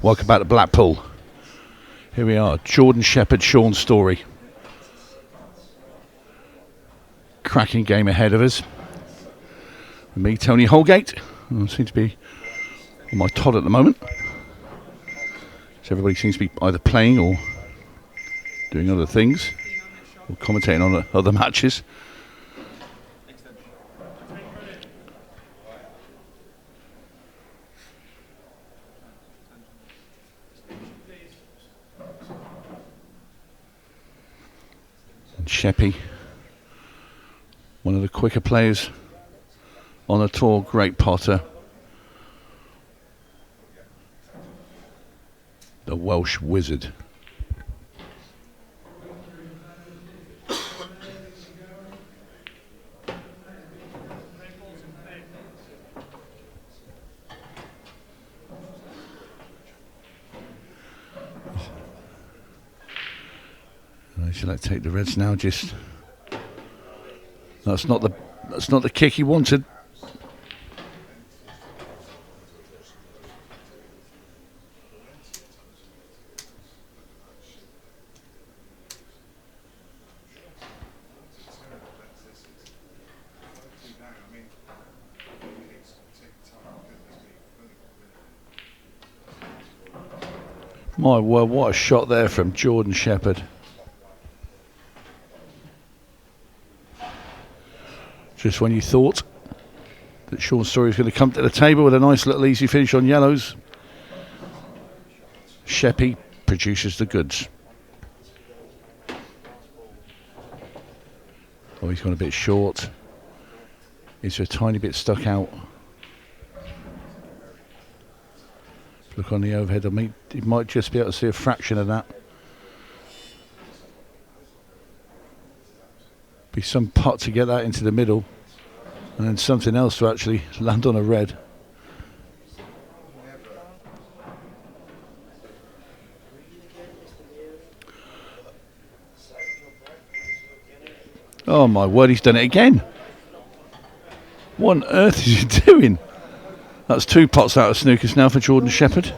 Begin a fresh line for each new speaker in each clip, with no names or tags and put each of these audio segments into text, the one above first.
Welcome back to Blackpool. Here we are, Jordan Shepherd, Shaun Storry. Cracking game ahead of us. With me, Tony Holgate. I seem to be on my Todd at the moment. So everybody seems to be either playing or doing other things, or commentating on other matches. And Sheppy, one of the quicker players on the tour, great potter. The Welsh wizard. Should I take the reds now? Just that's not the kick he wanted. My word, what a shot there from Jordan Shepherd. Just when you thought that Shaun Storry was going to come to the table with a nice little easy finish on yellows, Sheppy produces the goods. Oh, he's gone a bit short. He's a tiny bit stuck out. Look on the overhead. I mean, he might just be able to see a fraction of that. Be some putt to get that into the middle, and then something else to actually land on a red. Oh my word, he's done it again. What on earth is he doing? That's two pots out of snookers now for Jordan Shepherd.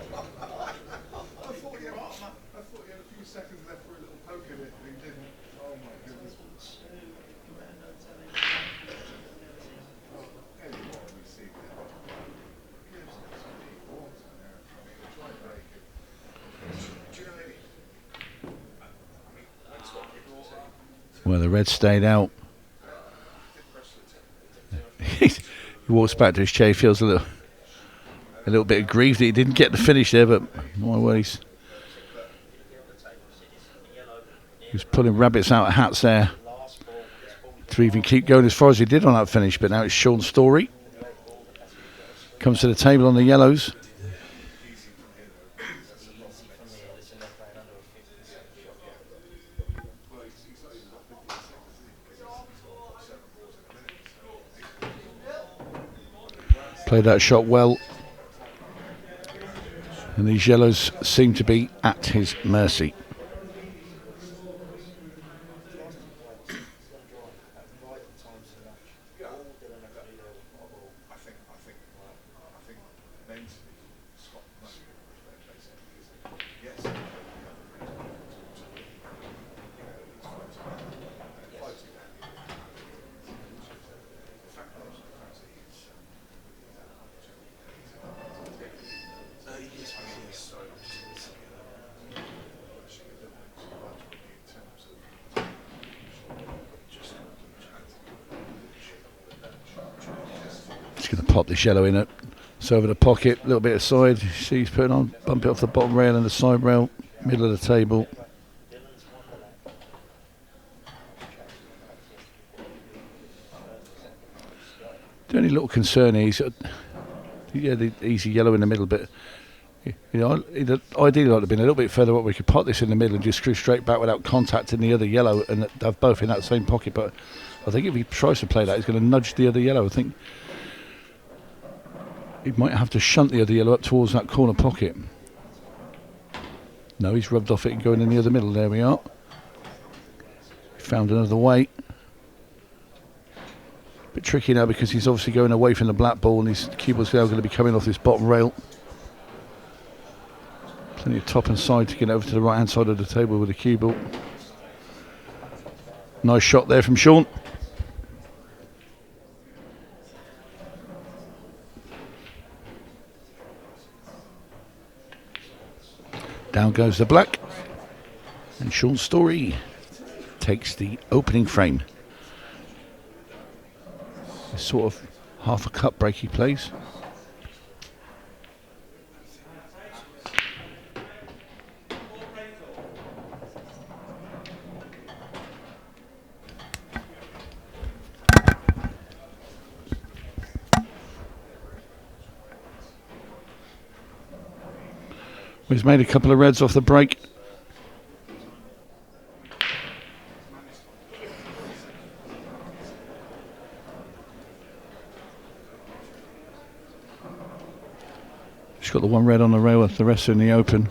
Well, the red stayed out. He walks back to his chair. He feels a little bit aggrieved that he didn't get the finish there, but my word, he was pulling rabbits out of hats there to even keep going as far as he did on that finish. But now it's Shaun Storry. Comes to the table on the yellows. Played that shot well, and these yellows seem to be at his mercy. Going to pop this yellow in it. It's over the pocket, a little bit aside. See, he's putting on, bump it off the bottom rail and the side rail, middle of the table. The only little concern is, the easy yellow in the middle, but you know, ideally like to have been a little bit further up. We could pot this in the middle and just screw straight back without contacting the other yellow and have both in that same pocket. But I think if he tries to play that, he's going to nudge the other yellow. I think he might have to shunt the other yellow up towards that corner pocket. No, he's rubbed off it and going in the other middle. There we are. He found another way. Bit tricky now because he's obviously going away from the black ball and his cue ball's now going to be coming off this bottom rail. Plenty of top and side to get over to the right hand side of the table with the cue ball. Nice shot there from Shaun. Down goes the black. And Shaun Storry takes the opening frame. It's sort of half a cut break he plays. He's made a couple of reds off the break. He's got the one red on the rail, the rest are in the open.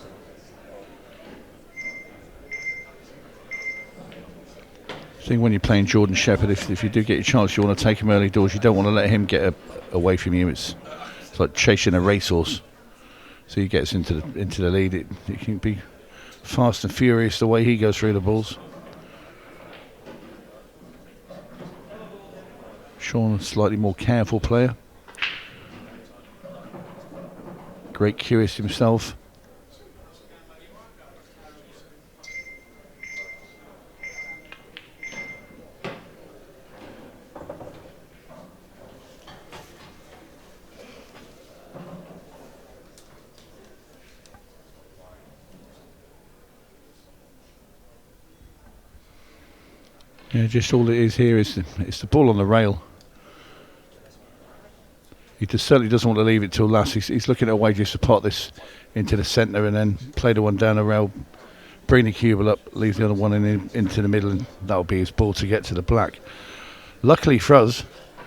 I think when you're playing Jordan Shepherd, if you do get your chance, you want to take him early doors. You don't want to let him get away from you. It's like chasing a racehorse. So he gets into the lead. It can be fast and furious the way he goes through the balls. Shaun, a slightly more careful player. Great curist himself. Yeah, just all it is here is it's the ball on the rail. He certainly doesn't want to leave it till last. He's looking at a way just to pot this into the centre and then play the one down the rail, bring the cue ball up, leave the other one into the middle, and that'll be his ball to get to the black. Luckily for us,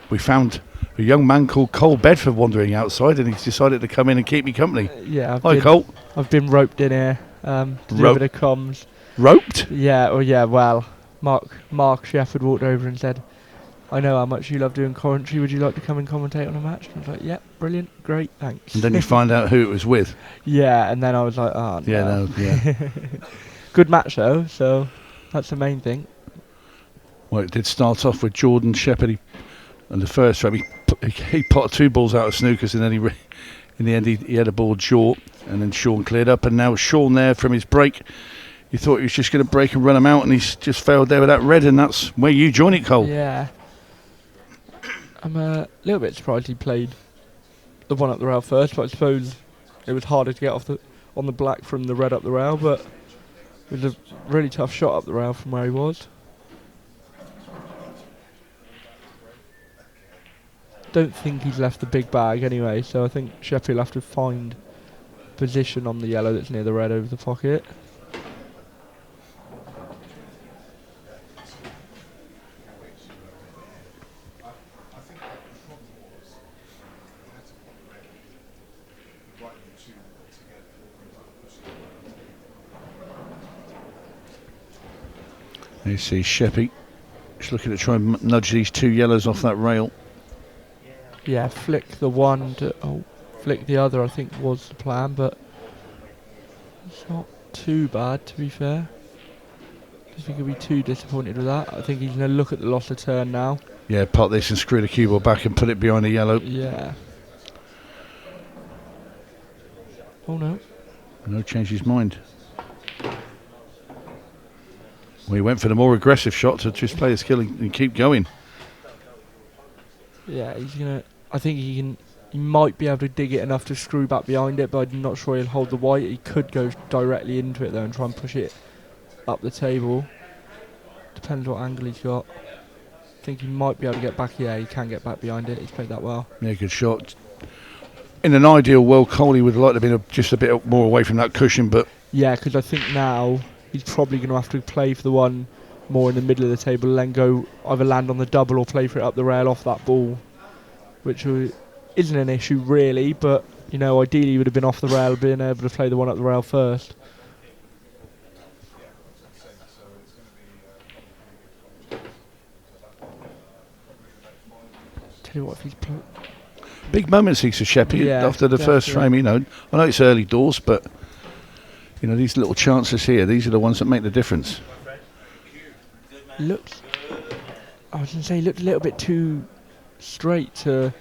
we found a young man called Cole Bedford wandering outside, and he's decided to come in and keep me company.
Yeah,
Hi, Cole.
I've been roped in here to do a bit of comms.
Roped?
Yeah, well, Mark Shepherd walked over and said, I know how much you love doing commentary, would you like to come and commentate on a match? And I was like, yeah, brilliant, great, thanks.
And then you find out who it was with.
Yeah, and then I was like, oh,
yeah,
no.
Yeah.
Good match though, so that's the main thing.
Well, it did start off with Jordan Shepherd, and the first frame he potted two balls out of snookers, and then in the end he had a ball short, and then Shaun cleared up, and now Shaun there from his break. You thought he was just going to break and run him out, and he's just failed there with that red, and that's where you join it, Cole.
Yeah. I'm a little bit surprised he played the one up the rail first, but I suppose it was harder to get off on the black from the red up the rail, but it was a really tough shot up the rail from where he was. Don't think he's left the big bag anyway, so I think Sheppy will have to find position on the yellow that's near the red over the pocket.
You see Sheppy just looking to try and nudge these two yellows off that rail.
Yeah, flick the one to flick the other, I think was the plan, but it's not too bad to be fair. I don't think he'll be too disappointed with that. I think he's going to look at the loss of turn now.
Yeah, pot this and screw the cue ball back and put it behind the yellow.
Yeah. Oh no.
No, changed his mind. Well, he went for the more aggressive shot to just play his skill and keep going.
Yeah, he's gonna. I think he can. He might be able to dig it enough to screw back behind it, but I'm not sure he'll hold the white. He could go directly into it though and try and push it up the table. Depends what angle he's got. I think he might be able to get back. Yeah, he can get back behind it. He's played that well.
Yeah, good shot. In an ideal world, Coley would like to have been just a bit more away from that cushion, but
yeah, because I think now he's probably going to have to play for the one more in the middle of the table and then go either land on the double or play for it up the rail off that ball, which isn't an issue really, but you know, ideally he would have been off the rail, being able to play the one up the rail first. Tell you what, if he's
big moments, he's a Sheppy after the
definitely.
first frame. You know, I know it's early doors, but You know, these little chances here, these are the ones that make the difference.
Looked, I was going to say, he looked a little bit too straight to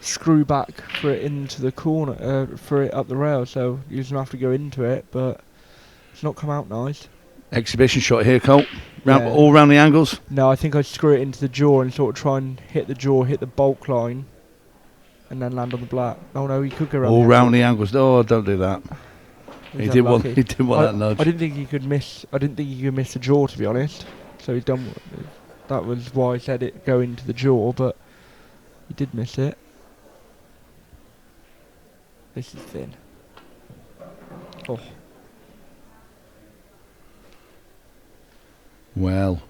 screw back for it into the corner, for it up the rail, so he was going to have to go into it, but it's not come out nice.
Exhibition shot here, Colt.
Yeah.
All round the angles.
No, I think I'd screw it into the jaw and sort of try and hit the jaw, hit the bulk line, and then land on the black. Oh no, he could go around.
All round the angles. Oh, don't do that. He did want that nudge.
I didn't think he could miss. I didn't think he could miss the jaw, to be honest. So he's done. That was why I said it go into the jaw, but he did miss it. This is thin. Oh.
Well.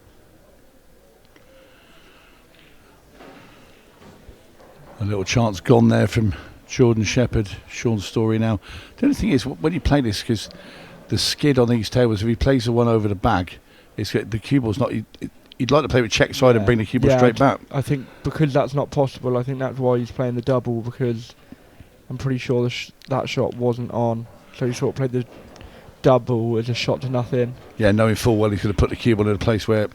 A little chance gone there from Jordan Shepherd, Shaun Storry now. The only thing is, when you play this, because the skid on these tables, if he plays the one over the bag, the cue ball's not... You'd like to play with check side and bring the cue ball straight back.
I think because that's not possible, I think that's why he's playing the double, because I'm pretty sure that shot wasn't on. So he sort of played the double as a shot to nothing.
Yeah, knowing full well he's going to put the cue ball in a place where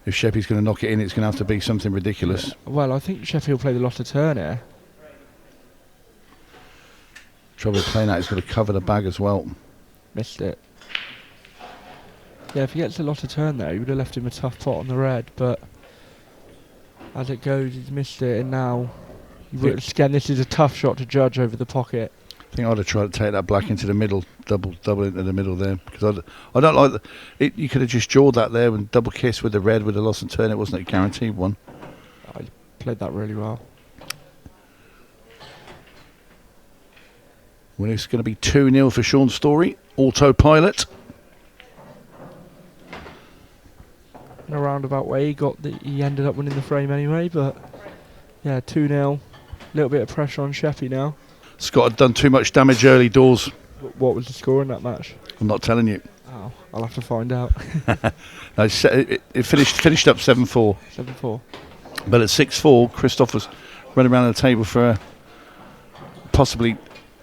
if Sheppy's going to knock it in, it's going to have to be something ridiculous.
Well, I think Sheffield will play the lot of turn here.
Trouble with playing that, he's got to cover the bag as well.
Missed it. Yeah, if he gets a lot of turn there, he would have left him a tough pot on the red, but as it goes, he's missed it, and now again, this is a tough shot to judge over the pocket.
I think I'd have tried to take that black into the middle, double into the middle there, because I don't like it. You could have just jawed that there and double kiss with the red with the loss and turn. It wasn't a guaranteed one.
I played that really well.
Well, it's going to be 2-0 for Shaun Storry, autopilot.
In a roundabout way, he ended up winning the frame anyway, but yeah, 2-0. A little bit of pressure on Sheppy now.
Scott had done too much damage early doors.
What was the score in that match?
I'm not telling you.
Oh, I'll have to find out.
No, it finished up 7-4.
7-4.
But at 6-4, Christoph was running around the table for possibly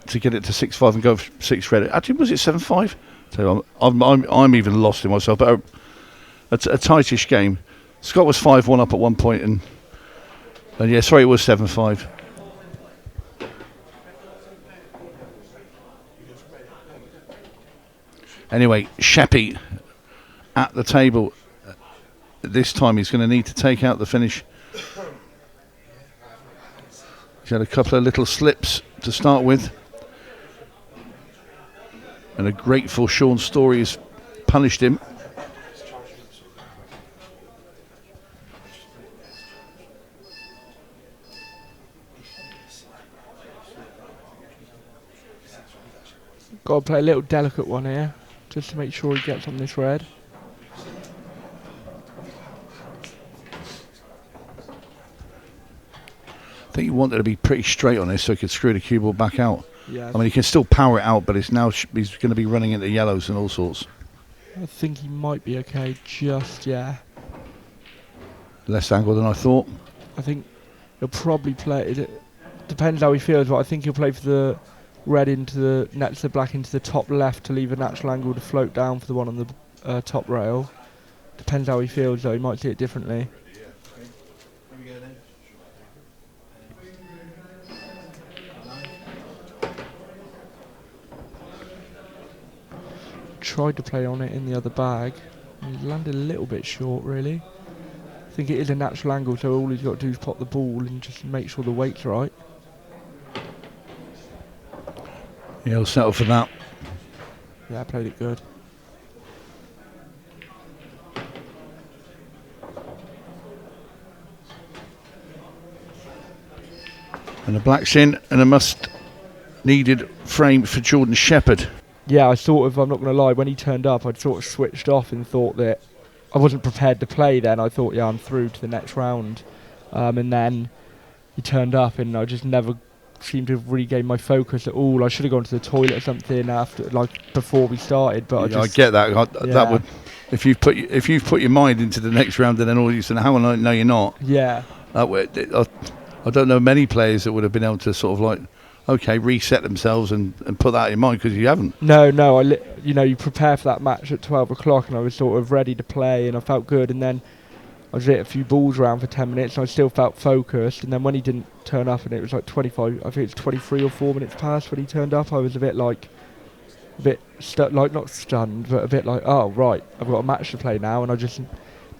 to get it to 6-5 and go for 6 red. Actually, was it 7-5? So I'm even lost in myself. But a tightish game. Scott was 5-1 up at one point, and yeah, sorry, it was 7-5. Anyway, Sheppy at the table. This time he's going to need to take out the finish. He's had a couple of little slips to start with. And a grateful Shaun Storry has punished him.
Got to play a little delicate one here, just to make sure he gets on this red.
I think you wanted to be pretty straight on this so he could screw the cue ball back out.
Yeah,
I mean, he can still power it out, but it's now he's going to be running into yellows and all sorts.
I think he might be okay, yeah.
Less angle than I thought.
I think he'll probably play, it depends how he feels, but I think he'll play for the red into the nets the black into the top left to leave a natural angle to float down for the one on the top rail. Depends how he feels though, he might see it differently. Tried to play on it in the other bag, and he landed a little bit short really. I think it is a natural angle, so all he's got to do is pop the ball and just make sure the weight's right.
Yeah, he'll settle for that.
Yeah, I played it good.
And a black's in, and a must-needed frame for Jordan Shepherd.
Yeah, I sort of, I'm not going to lie, when he turned up, I'd sort of switched off and thought that I wasn't prepared to play then. I thought, yeah, I'm through to the next round. And then he turned up and I just never seemed to regain my focus at all. I should have gone to the toilet or something after, like, before we started. But
I get that. That would, if you've put your mind into the next round and then all you said, how will I know you're not?
Yeah.
That way, I don't know many players that would have been able to sort of like okay, reset themselves and put that in mind, because you haven't.
No, you prepare for that match at 12 o'clock, and I was sort of ready to play, and I felt good, and then I was hit a few balls around for 10 minutes, and I still felt focused, and then when he didn't turn up, and it was like 25, I think it's 23 or 4 minutes past when he turned up, I was a bit not stunned, but a bit like, oh, right, I've got a match to play now, and I just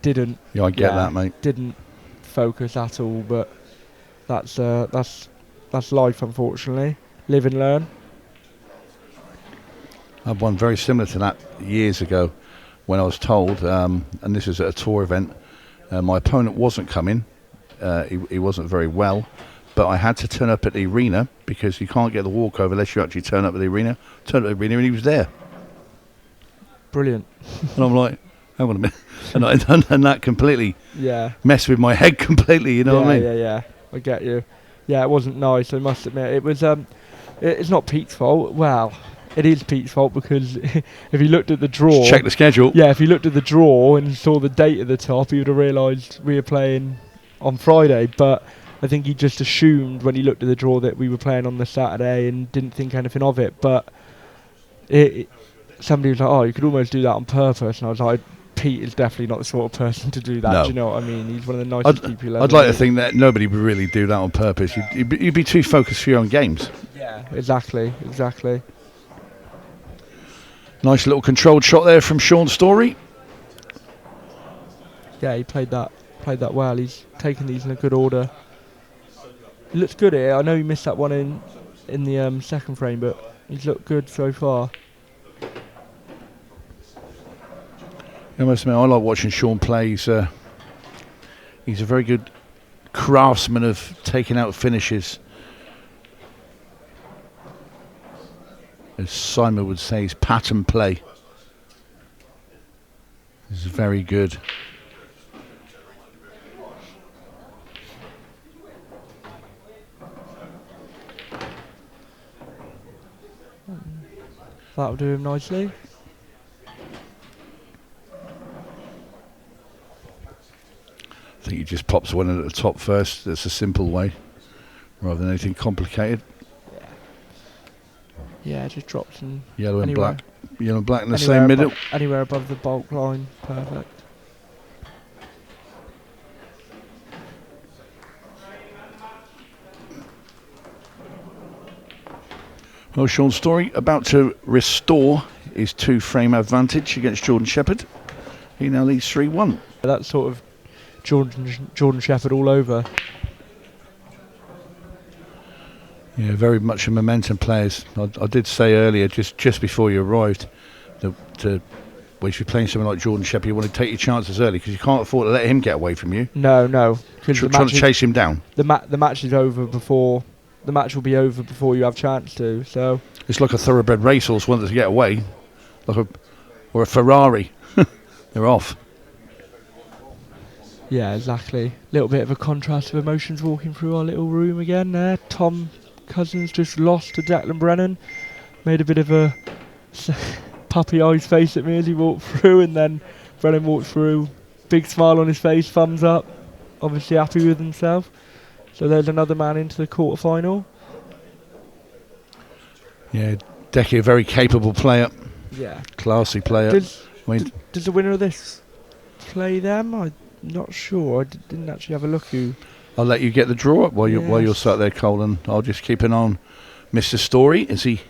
didn't.
Yeah, I get that, mate.
Didn't focus at all, but that's life, unfortunately. Live and learn.
I had one very similar to that years ago when I was told, and this was at a tour event, my opponent wasn't coming, he wasn't very well, but I had to turn up at the arena because you can't get the walkover unless you actually turn up at the arena. Turned up at the arena and he was there.
Brilliant.
And I'm like, hang on a minute. And that completely messed with my head completely, you know what I mean?
Yeah, I get you. Yeah, it wasn't nice, I must admit. It was, it's not Pete's fault. Well, it is Pete's fault because if he looked at the draw...
Check the schedule.
Yeah, if he looked at the draw and saw the date at the top, he would have realised we were playing on Friday. But I think he just assumed when he looked at the draw that we were playing on the Saturday and didn't think anything of it. But somebody was like, oh, you could almost do that on purpose. And I was like, Pete is definitely not the sort of person to do that.
No.
Do you know what I mean? He's one of the nicest people you'll ever
I'd like to
meet.
think that nobody would really do that on purpose. You'd be too focused for your own games.
Yeah, exactly.
Nice little controlled shot there from Shaun Storry.
Yeah, he played that well. He's taken these in a good order. He looks good here. I know he missed that one in the second frame, but he's looked good so far.
I must admit, I like watching Shaun play. He's a very good craftsman of taking out finishes. As Simon would say, his pattern play is very good.
That'll do him nicely.
I think he just pops one in at the top first. That's a simple way, rather than anything complicated.
Yeah, just drops and
Yellow and
anywhere.
black. Yellow and black in the same middle.
Anywhere above the bulk line, perfect.
Well, Shaun Storry about to restore his 2-frame advantage against Jordan Shepherd. He now leads 3-1.
That's sort of Jordan Shepherd all over.
Yeah, very much a momentum players. I did say earlier, just before you arrived, that well, if you're playing someone like Jordan Shepherd, you want to take your chances early because you can't afford to let him get away from you.
No, because
trying to chase him down.
The match is over before. The match will be over before you have a chance to. So
it's like a thoroughbred racehorse wanting to get away, or a Ferrari. They're off.
Yeah, exactly. Little bit of a contrast of emotions walking through our little room again there. Tom Cousins just lost to Declan Brennan. Made a bit of a puppy eyes face at me as he walked through, and then Brennan walked through. Big smile on his face, thumbs up. Obviously happy with himself. So there's another man into the quarter-final. Yeah,
Decky, a very capable player.
Yeah.
Classy player.
Does the winner of this play them? I'm not sure. I didn't actually have a look who...
I'll let you get the draw up while you're sat there, Colin. I'll just keep an eye on Mr. Storry as he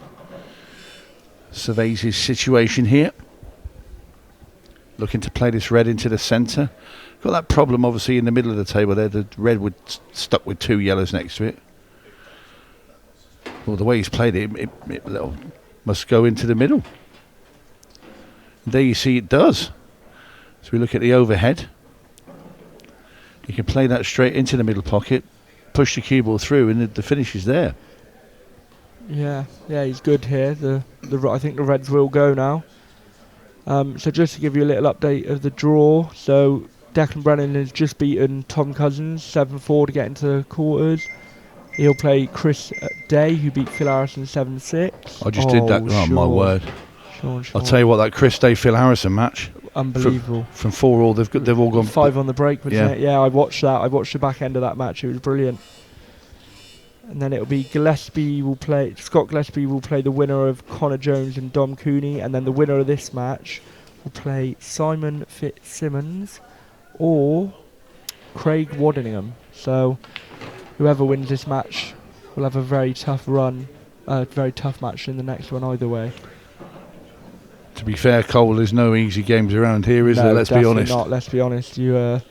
surveys his situation here. Looking to play this red into the centre. Got that problem obviously in the middle of the table there. The red would stuck with 2 yellows next to it. Well, the way he's played it must go into the middle. And there you see it does. So we look at the overhead. You can play that straight into the middle pocket, push the cue ball through, and the finish is there.
Yeah, he's good here. I think the Reds will go now. So just to give you a little update of the draw, so Declan Brennan has just beaten Tom Cousins 7-4 to get into the quarters. He'll play Chris Day, who beat Phil Harrison 7-6.
I just did that. Oh, my word!
Shaun.
I'll tell you what, that Chris Day Phil Harrison match.
Unbelievable.
From 4-all, they've all gone
5 on the break, wasn't it? Yeah, I watched that. I watched the back end of that match. It was brilliant. And then it'll be Scott Gillespie will play the winner of Connor Jones and Dom Cooney, and then the winner of this match will play Simon Fitzsimmons or Craig Waddingham. So whoever wins this match will have a very tough match in the next one either way.
To be fair, Cole, there's no easy games around here, is there? Let's be honest.
Not. Let's be honest. You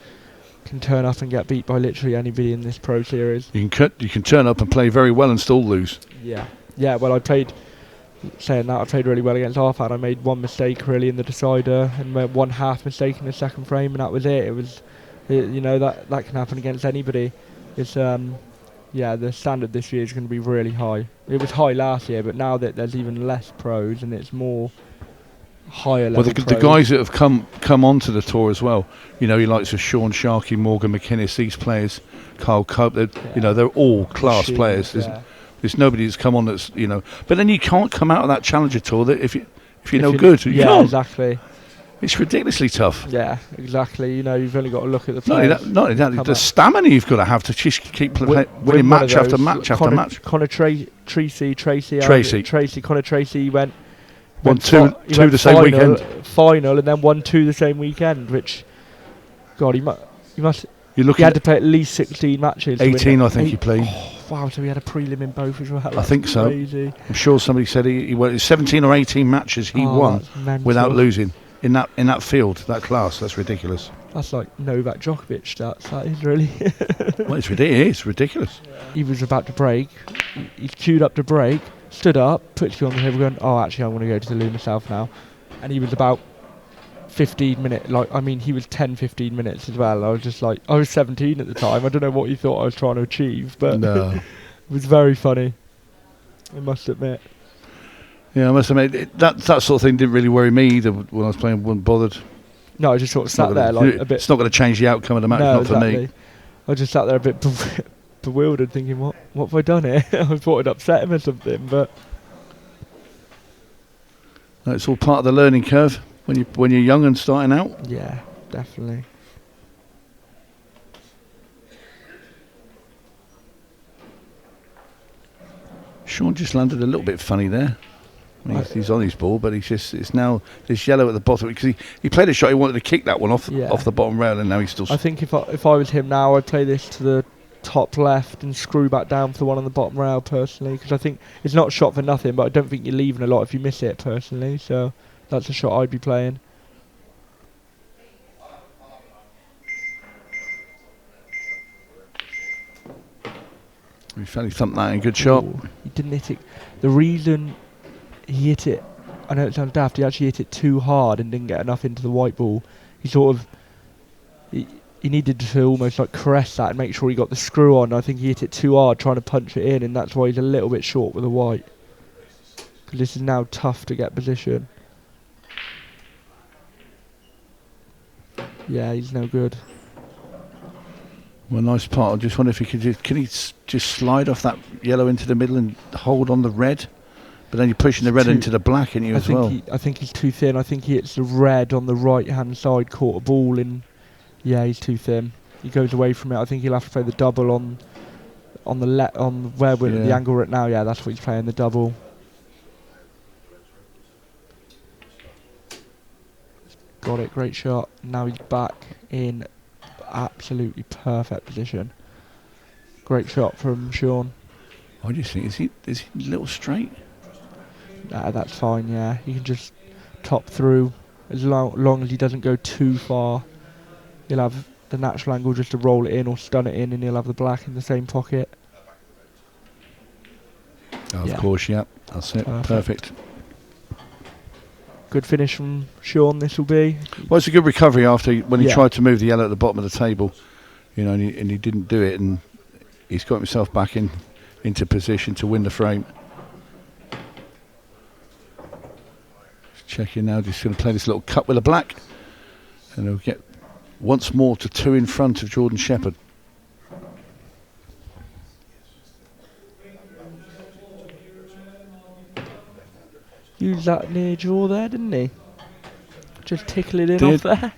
can turn up and get beat by literally anybody in this pro series.
You can turn up and play very well and still lose.
Yeah. Well, I played really well against Arfad. I made one mistake really in the decider and made one half mistake in the second frame, and that was it. That can happen against anybody. It's the standard this year is going to be really high. It was high last year, but now that there's even less pros and it's more higher level.
Well, the guys that have come onto the tour as well, you likes of Shaun, Sharkey, Morgan McInnes, these players, Carl Cope, they're all class players. There's nobody that's come on that's, but then you can't come out of that Challenger Tour that if you're no good. You can't.
Exactly.
It's ridiculously tough.
Yeah, exactly. You've only got to look at the players.
Not only that, the stamina you've got to have to just keep winning match after match after match.
Connor Tracy, Connor Tracy went
1-2 the same weekend.
Final, and then 1-2 the same weekend, which, God, he must. He had to play at least 16 matches.
18, I think he played.
Oh, wow, so he had a prelim in both as well.
I think so.
Crazy.
I'm sure somebody said he won 17 or 18 matches he won without losing in that field, that class. That's ridiculous.
That's like Novak Djokovic stats. That is really.
Well, it's ridiculous.
He was about to break. He's queued up to break. Stood up, put you on the table, going, "Oh, actually, I want to go to the loo myself now." And he was about 15 minutes. He was 10-15 minutes as well. I was just like, I was 17 at the time. I don't know what he thought I was trying to achieve, but
no.
It was very funny. I must admit.
Yeah, I must admit that sort of thing didn't really worry me either when I was playing. Wasn't bothered.
No, I just sort of sat there like a bit.
It's not going to change the outcome of the match, not for me.
I just sat there a bit bewildered, thinking, what have I done here? I thought I'd upset him or something, but
no, it's all part of the learning curve when you're young and starting out.
Yeah, definitely.
Shaun just landed a little bit funny there. He's on his ball, but it's now this yellow at the bottom because he played a shot. He wanted to kick that one off the bottom rail, and now he's still.
I think if I was him now, I'd play this to the top left and screw back down for the one on the bottom rail personally, because I think it's not shot for nothing, but I don't think you're leaving a lot if you miss it personally. So that's a shot I'd be playing.
He fairly thumped that in. Good shot.
He didn't hit it. The reason he hit it, I know it sounds daft, he actually hit it too hard and didn't get enough into the white ball. He needed to almost like caress that and make sure he got the screw on. I think he hit it too hard trying to punch it in, and that's why he's a little bit short with the white. Because this is now tough to get position. Yeah, he's no good.
Well, nice part. I just wonder if he can he just slide off that yellow into the middle and hold on the red? But then you're pushing the red into the black in you as well.
I think he's too thin. I think he hits the red on the right-hand side, caught a ball in. Yeah, he's too thin. He goes away from it. I think he'll have to play the double on where we're at the angle we're at now. Yeah, that's what he's playing, the double. Got it, great shot. Now he's back in absolutely perfect position. Great shot from Shaun.
What do you think? Is he a little straight?
Nah, that's fine, yeah. He can just top through as long as he doesn't go too far. He'll have the natural angle just to roll it in or stun it in, and he'll have the black in the same pocket.
Of course, yeah. That's it. Perfect.
Good finish from Shaun, this will be.
Well, it's a good recovery after when he tried to move the yellow at the bottom of the table, and he didn't do it, and he's got himself back into position to win the frame. Checking now, just going to play this little cut with a black, and he'll get once more to 2 in front of Jordan Shepherd.
Used that near draw there, didn't he? Just tickle it in off there.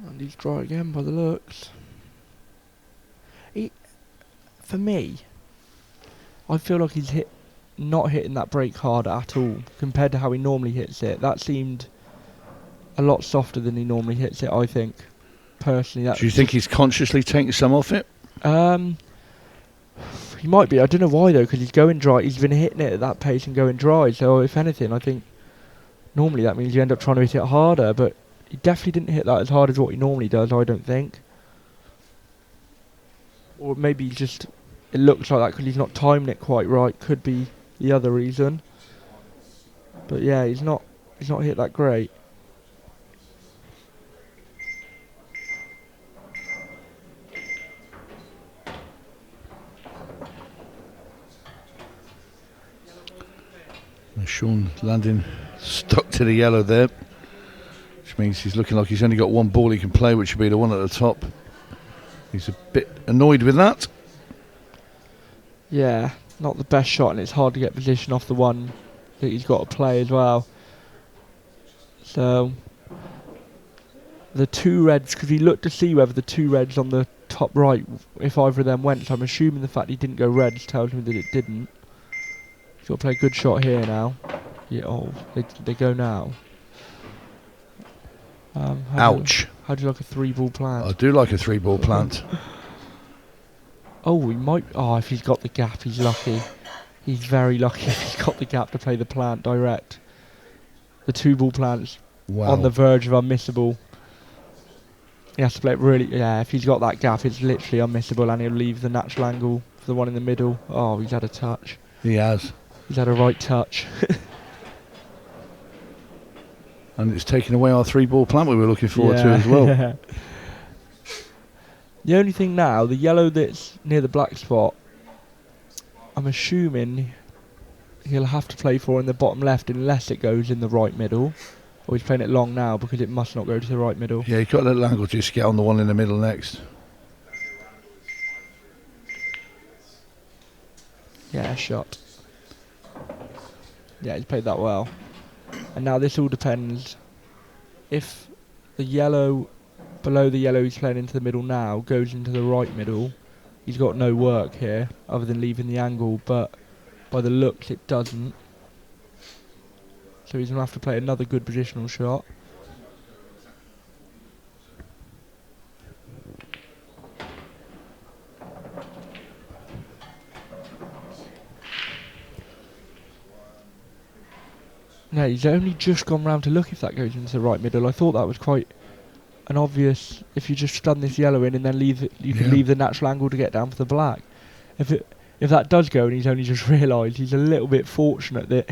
And he's dry again by the looks. For me, I feel like he's not hitting that break hard at all compared to how he normally hits it. That seemed a lot softer than he normally hits it, I think. Personally,
Do you think he's consciously taking some off it?
He might be. I don't know why though, because he's going dry. He's been hitting it at that pace and going dry. So if anything, I think normally that means you end up trying to hit it harder. But he definitely didn't hit that as hard as what he normally does. I don't think. Or maybe just it looks like that because he's not timing it quite right. Could be the other reason. But yeah, he's not hit that great.
Shaun landing stuck to the yellow there, which means he's looking like he's only got one ball he can play, which would be the one at the top. He's a bit annoyed with that.
Yeah, not the best shot, and it's hard to get position off the one that he's got to play as well. So the two reds, because he looked to see whether the two reds on the top right, if either of them went. So I'm assuming the fact he didn't go reds tells me that it didn't. He's got to play a good shot here now. Yeah, oh, they go now.
Ouch.
How do you like a 3-ball plant?
I do like a 3-ball plant.
Oh, he might. Oh, if he's got the gap, he's lucky. He's very lucky if he's got the gap to play the plant direct. The 2-ball plant's on the verge of unmissable. He has to play it really. Yeah, if he's got that gap, it's literally unmissable, and he'll leave the natural angle for the one in the middle. Oh, he's had a touch.
He has.
He's had a right touch.
And it's taken away our 3-ball plant we were looking forward to as well.
Yeah. The only thing now, the yellow that's near the black spot, I'm assuming he'll have to play for in the bottom left unless it goes in the right middle. Or he's playing it long now because it must not go to the right middle.
Yeah, you've got a little angle just get on the one in the middle next.
Yeah, shot. Yeah, he's played that well. And now this all depends. If the yellow below the yellow he's playing into the middle now goes into the right middle, he's got no work here other than leaving the angle, but by the looks it doesn't. So he's going to have to play another good positional shot. No, he's only just gone round to look if that goes into the right middle. I thought that was quite an obvious. If you just stun this yellow in and then leave it, you can leave the natural angle to get down for the black. If that does go and he's only just realised, he's a little bit fortunate that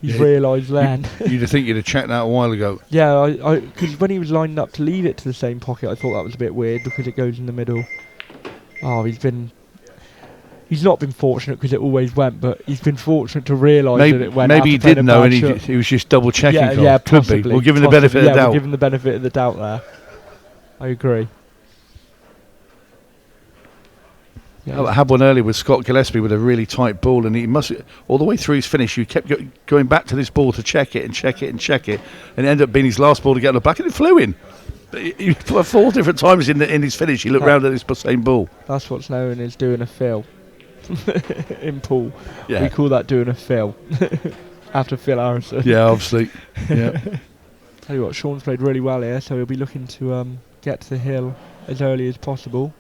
he's realised then.
You'd think you'd have checked that a while ago.
Yeah, because when he was lined up to leave it to the same pocket, I thought that was a bit weird because it goes in the middle. Oh, he's not been fortunate because it always went, but he's been fortunate to realise that it went.
Maybe he did know and he was just double checking.
Yeah,
could
possibly.
Be. We'll give him the benefit of the doubt.
We'll give him the benefit of the doubt there. I agree. Yeah.
I had one earlier with Scott Gillespie with a really tight ball, and he must all the way through his finish. You kept going back to this ball to check it and check it and check it, and it ended up being his last ball to get on the back, and it flew in. He 4 different times in his finish. He looked round at this same ball.
That's what's known as doing a fill. In pool,
yeah.
We call that doing a fill. After Phil Harrison.
Yeah, obviously. Yeah.
Tell you what, Shaun's played really well here, so he'll be looking to get to the hill as early as possible.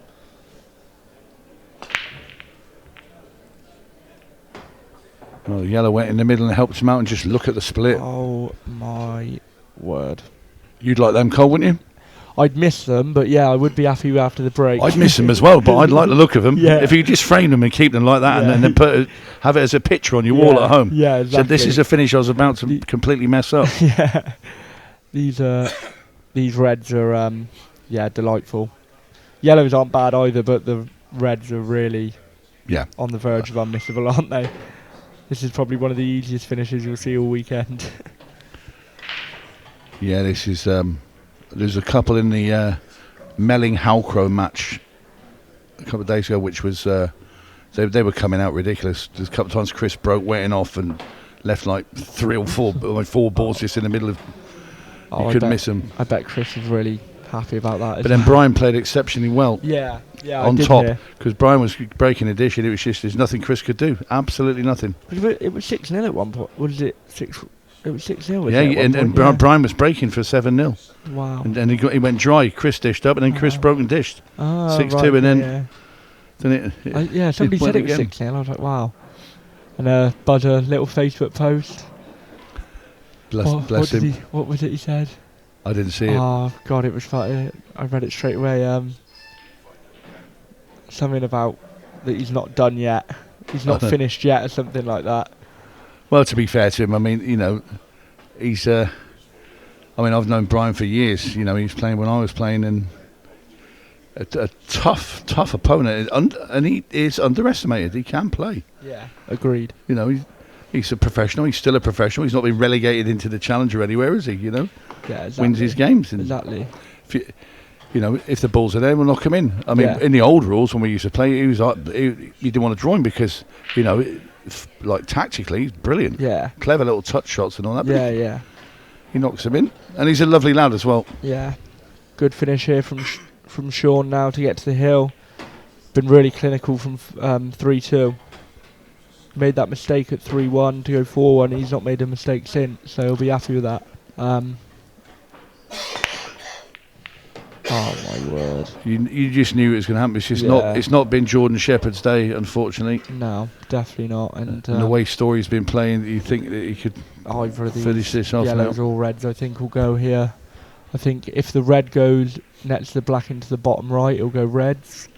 Well, the yellow went in the middle and helped him out, and just look at the split.
Oh my word!
You'd like them, Cole, wouldn't you?
I'd miss them, but yeah, I would be happy after the break.
I'd miss them as well, but I'd like the look of them.
Yeah.
If you just frame them and keep them like that, and then have it as a picture on your wall at home.
Yeah, exactly.
So this is a finish I was about to completely mess up.
Yeah, these reds are delightful. Yellows aren't bad either, but the reds are really on the verge of unmissable, aren't they? This is probably one of the easiest finishes you'll see all weekend.
Yeah, this is. There's a couple in the Melling-Halcrow match a couple of days ago, which was they were coming out ridiculous. There's a couple of times Chris broke wetting off and left like 3 or 4 balls just in the middle of. You couldn't miss them.
I bet Chris was really happy about that.
But then Brian played exceptionally well
yeah,
on top, because Brian was breaking a dish, and it was just there's nothing Chris could do. Absolutely nothing.
It was 6-0 at one point. Was it 6? It was 6-0.
Yeah, and Brian was breaking for 7-0.
Wow.
And he went dry. Chris dished up, and then Chris broke and dished. 6-2,
right,
and then
somebody said it was 6-0. I was like, wow. And Bud, a little Facebook post.
Bless him.
What was it he said?
I didn't see it.
Oh God, it was funny. I read it straight away. Something about that he's not done yet. He's not finished yet, or something like that.
Well, to be fair to him, I mean, he's. I mean, I've known Brian for years. He was playing when I was playing, and a tough opponent, and he is underestimated. He can play.
Yeah, agreed.
He's a professional. He's still a professional. He's not been relegated into the Challenger anywhere, is he?
Yeah, exactly.
Wins his games. And
exactly.
If the balls are there, we'll knock him in. I mean, in the old rules when we used to play, you didn't want to draw him because like tactically, he's brilliant.
Yeah.
Clever little touch shots and all that.
Yeah.
He knocks him in, and he's a lovely lad as well.
Yeah. Good finish here from Shaun now to get to the hill. Been really clinical from 3-2. Made that mistake at 3-1 to go 4-1. He's not made a mistake since, so he'll be happy with that. Oh my word!
You just knew it was going to happen. It's just It's not been Jordan Shepherd's day, unfortunately.
No, definitely not. And
the way Storry's been playing, you think that he could
either of these
finish this off
yellows
now.
or reds, I think, will go here. I think if the red goes nets the black into the bottom right, it'll go reds.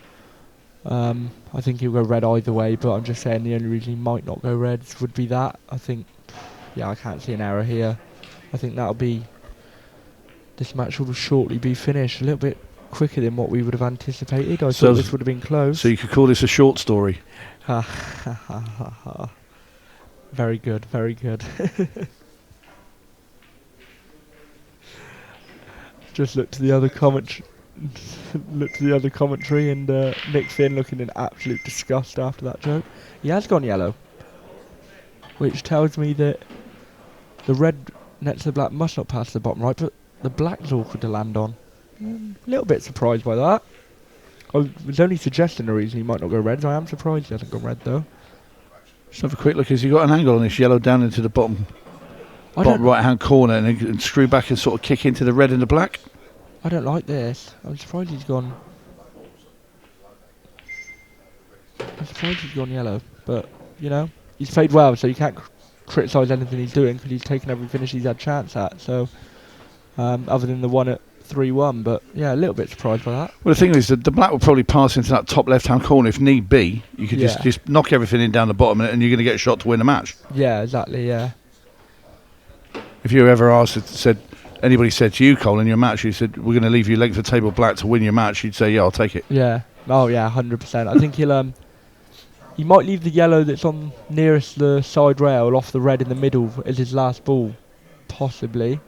I think he'll go red either way, but I'm just saying the only reason he might not go reds would be that. I think, I can't see an error here. I think this match will shortly be finished, a little bit quicker than what we would have anticipated. I thought this would have been close.
So you could call this a short story.
Very good, very good. Just look to the other commentary, and Nick Finn looking in absolute disgust after that joke. He has gone yellow, which tells me that the red nets the black must not pass the bottom right, but the black's awkward to land on. A little bit surprised by that. I was only suggesting a reason he might not go reds. I am surprised he hasn't gone red though.
Just have a quick look. Has he got an angle on this yellow down into the bottom right hand corner and screw back and sort of kick into the red and the black?
I don't like this. I'm surprised he's gone yellow, but he's played well, so you can't criticise anything he's doing because he's taken every finish he's had chance at. So other than the one at 3-1, but a little bit surprised by that.
Well, the thing is that the black will probably pass into that top left hand corner if need be. You could just knock everything in down the bottom, and you're going to get a shot to win the match.
Yeah, exactly. Yeah.
If you ever anybody said to you, Cole, in your match, you said we're going to leave you length of table black to win your match, you'd say, yeah, I'll take it.
Yeah. Oh yeah, 100%. I think he might leave the yellow that's on nearest the side rail off the red in the middle as his last ball, possibly.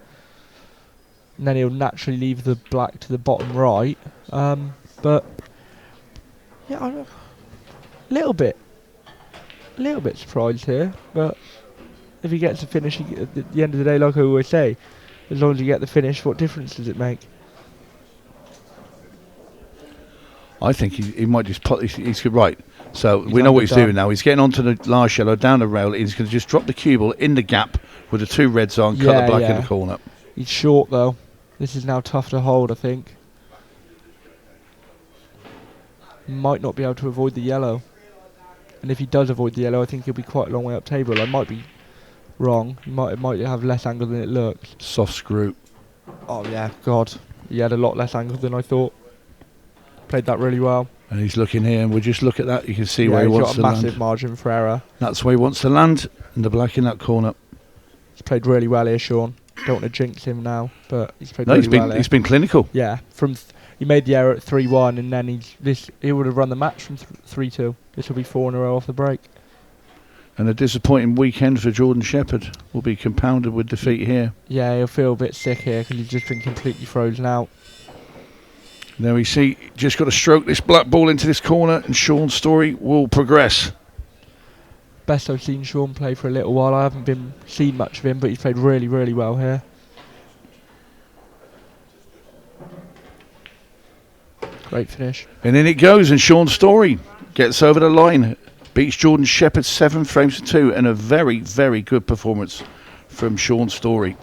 And then he'll naturally leave the black to the bottom right. But I'm a little bit surprised here. But if he gets the finish at the end of the day, like I always say, as long as you get the finish, what difference does it make?
I think he might just put. He's right. So we know what he's doing now. He's getting onto the last yellow down the rail. He's going to just drop the cue ball in the gap with the two reds on, cut the black in the corner.
He's short though. This is now tough to hold, I think. Might not be able to avoid the yellow. And if he does avoid the yellow, I think he'll be quite a long way up table. I might be wrong. It might have less angle than it looks.
Soft screw.
Oh yeah, God. He had a lot less angle than I thought. Played that really well.
And he's looking here, and we'll just look at that. You can see where he wants to land.
He's got a massive margin for error.
That's where he wants to land, and the black in that corner.
He's played really well here, Shaun. Don't want to jinx him now, but he's played really well here.
He's been clinical.
Yeah, he made the error at 3-1, and then he would have run the match from 3-2. This will be 4 in a row off the break.
And a disappointing weekend for Jordan Shepherd will be compounded with defeat here.
Yeah, he'll feel a bit sick here because he's just been completely frozen out.
Now we see, just got to stroke this black ball into this corner, and Shaun Storry will progress.
Best I've seen Shaun play for a little while. I haven't seen much of him, but he's played really, really well here. Great finish.
And in it goes, and Shaun Storry gets over the line, beats Jordan Shepherd 7 frames to 2, and a very, very good performance from Shaun Storry.